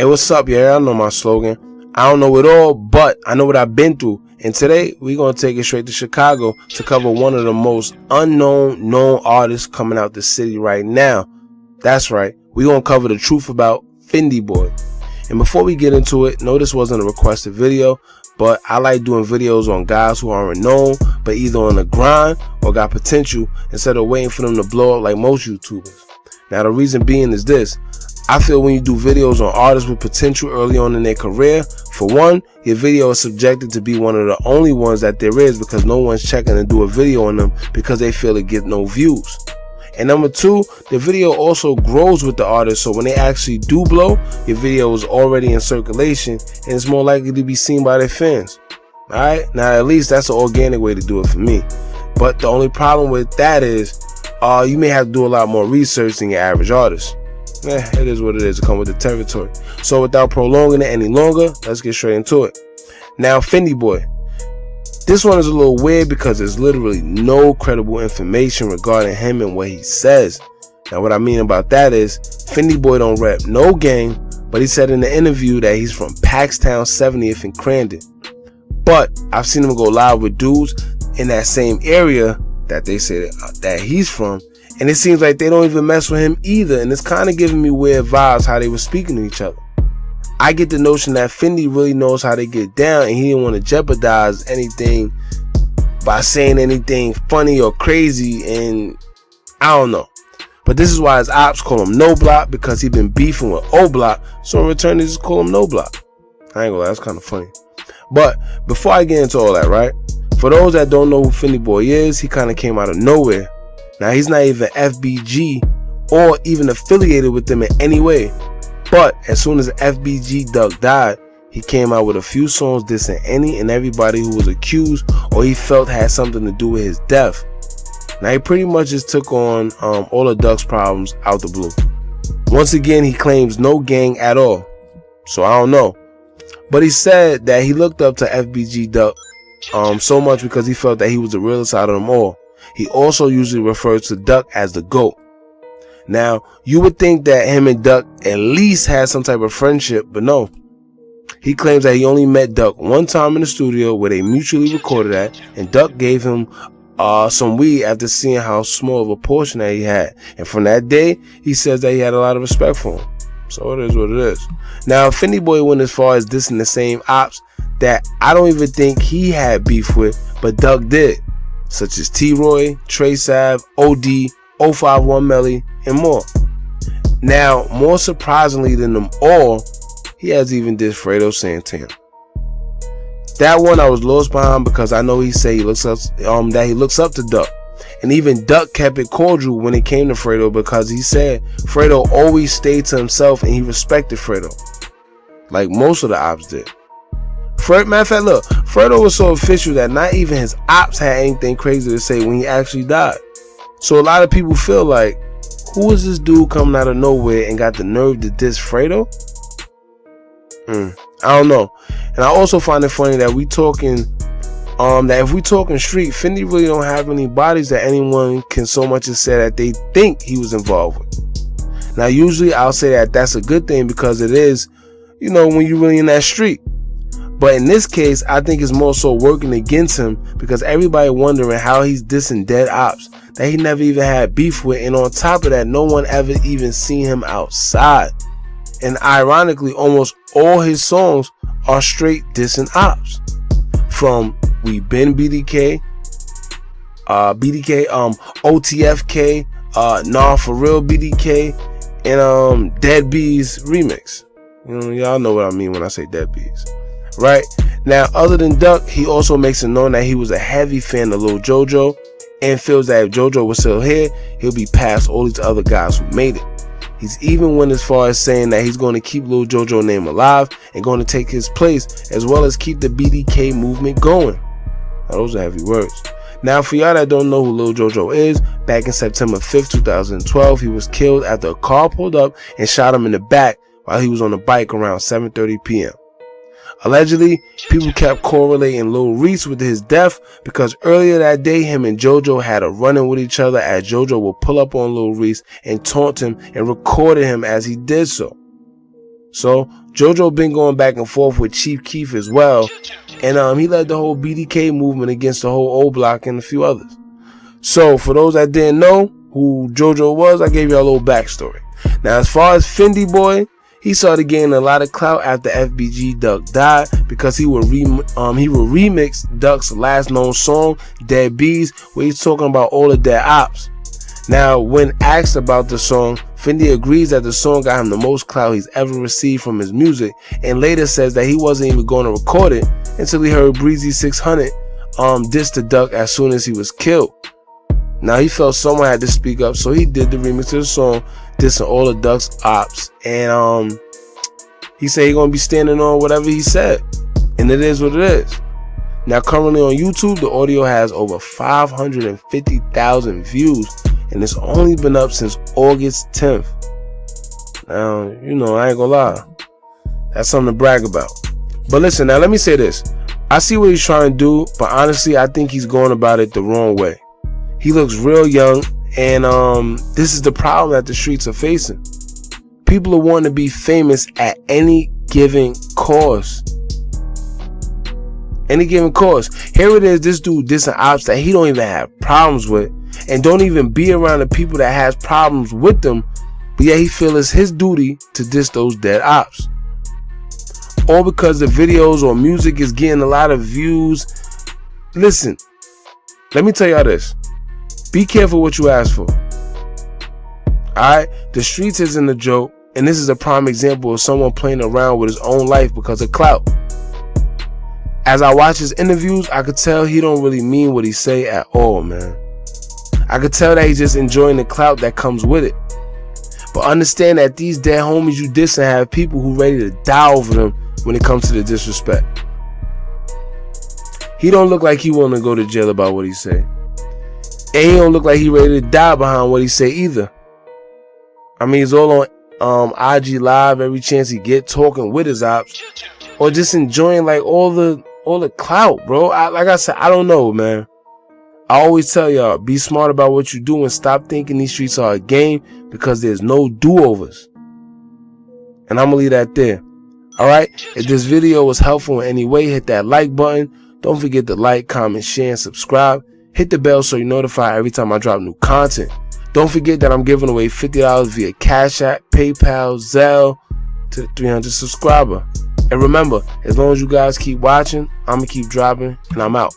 Hey, what's up? Yeah, I know my slogan. I don't know it all, but I know what I've been through. And today, we're going to take it straight to Chicago to cover one of the most known artists coming out the city right now. That's right. We're going to cover the truth about FYNDEE BOYY. And before we get into it, no, this wasn't a requested video, but I like doing videos on guys who aren't known, but either on the grind or got potential instead of waiting for them to blow up like most YouTubers. Now, the reason being is this. I feel when you do videos on artists with potential early on in their career, for one, your video is subjected to be one of the only ones that there is because no one's checking to do a video on them because they feel it get no views. And number two, the video also grows with the artist, so when they actually do blow, your video is already in circulation and it's more likely to be seen by their fans. Alright, now at least that's an organic way to do it for me. But the only problem with that is you may have to do a lot more research than your average artist. It is what it is. It comes with the territory. So without prolonging it any longer, let's get straight into it. Now, FYNDEE BOYY. This one is a little weird because there's literally no credible information regarding him and what he says. Now, what I mean about that is FYNDEE BOYY don't rep no gang, but he said in the interview that he's from Paxtown 70th in Crandon. But I've seen him go live with dudes in that same area that they say that he's from. And it seems like they don't even mess with him either. And it's kind of giving me weird vibes how they were speaking to each other. I get the notion that FYNDEE really knows how they get down and he didn't want to jeopardize anything by saying anything funny or crazy. And I don't know. But this is why his ops call him No Block, because he been beefing with O Block. So in return, they just call him No Block. I ain't gonna lie, that's kind of funny. But before I get into all that, right? For those that don't know who FYNDEE BOYY is, he kind of came out of nowhere. Now, he's not even FBG or even affiliated with them in any way. But as soon as FBG Duck died, he came out with a few songs dissing any and everybody who was accused or he felt had something to do with his death. Now, he pretty much just took on all of Duck's problems out the blue. Once again, he claims no gang at all. So I don't know. But he said that he looked up to FBG Duck so much because he felt that he was the realest out of them all. He also usually refers to Duck as the GOAT. Now, you would think that him and Duck at least had some type of friendship, but no. He claims that he only met Duck one time in the studio where they mutually recorded at, and Duck gave him some weed after seeing how small of a portion that he had. And from that day, he says that he had a lot of respect for him. So it is what it is. Now, FYNDEE BOYY went as far as dissing the same ops that I don't even think he had beef with, but Duck did, such as T-Roy, Trey Sav, OD, 051 Melly, and more. Now, more surprisingly than them all, he has even dissed Fredo Santana. That one I was lost behind because I know he said he looks up to Duck. And even Duck kept it cordial when it came to Fredo because he said Fredo always stayed to himself and he respected Fredo, like most of the ops did. Matter of fact, look, Fredo was so official that not even his ops had anything crazy to say when he actually died. So a lot of people feel like, who is this dude coming out of nowhere and got the nerve to diss Fredo? I don't know. And I also find it funny that if we talking street, FYNDEE really don't have any bodies that anyone can so much as say that they think he was involved with. Now, usually I'll say that that's a good thing because it is, when you're really in that street. But in this case, I think it's more so working against him because everybody wondering how he's dissing dead ops that he never even had beef with. And on top of that, no one ever even seen him outside. And ironically, almost all his songs are straight dissing ops. From We Been BDK, OTFK, Nah For Real BDK, and Dead Bees remix. Y'all know what I mean when I say Dead Bees. Right? Now, other than Duck, he also makes it known that he was a heavy fan of Lil Jojo and feels that if Jojo was still here, he'll be past all these other guys who made it. He's even went as far as saying that he's going to keep Lil Jojo's name alive and going to take his place as well as keep the BDK movement going. Now, those are heavy words. Now, for y'all that don't know who Lil Jojo is, back in September 5th, 2012, he was killed after a car pulled up and shot him in the back while he was on a bike around 7:30 p.m. Allegedly, people kept correlating Lil Reese with his death because earlier that day, him and JoJo had a run-in with each other as JoJo would pull up on Lil Reese and taunt him and recorded him as he did so. So JoJo been going back and forth with Chief Keef as well, and he led the whole BDK movement against the whole O Block and a few others. So for those that didn't know who JoJo was, I gave you a little backstory. Now as far as FYNDEE Boy, he started gaining a lot of clout after FBG Duck died because he would remix Duck's last known song, Dead Bees, where he's talking about all the dead ops. Now, when asked about the song, FYNDEE agrees that the song got him the most clout he's ever received from his music, and later says that he wasn't even going to record it until he heard Breezy 600 diss the Duck as soon as he was killed. Now he felt someone had to speak up, so he did the remix of the song, dissing all the Duck's ops, and he said he gonna be standing on whatever he said, and it is what it is. Now currently on YouTube, the audio has over 550,000 views, and it's only been up since August 10th. Now, you know, I ain't gonna lie, that's something to brag about. But listen, now let me say this. I see what he's trying to do, but honestly, I think he's going about it the wrong way. He looks real young, and this is the problem that the streets are facing. People are wanting to be famous at any given cost. Any given cost. Here it is, this dude dissing ops that he don't even have problems with, and don't even be around the people that has problems with them, but yet he feels it's his duty to diss those dead ops. All because the videos or music is getting a lot of views. Listen, let me tell y'all this. Be careful what you ask for. Alright? The streets isn't a joke, and this is a prime example of someone playing around with his own life because of clout. As I watch his interviews, I could tell he don't really mean what he say at all, man. I could tell that he's just enjoying the clout that comes with it. But understand that these dead homies you dissing have people who ready to die over them when it comes to the disrespect. He don't look like he want to go to jail about what he say. And he don't look like he ready to die behind what he say either. I mean, he's all on IG Live every chance he get, talking with his ops, or just enjoying like all the clout, bro. Like I said, I don't know, man. I always tell y'all, be smart about what you do and stop thinking these streets are a game, because there's no do-overs. And I'm gonna leave that there. Alright? If this video was helpful in any way, hit that like button. Don't forget to like, comment, share, and subscribe. Hit the bell so you're notified every time I drop new content. Don't forget that I'm giving away $50 via Cash App, PayPal, Zelle to the 300 subscriber. And remember, as long as you guys keep watching, I'm going to keep dropping, and I'm out.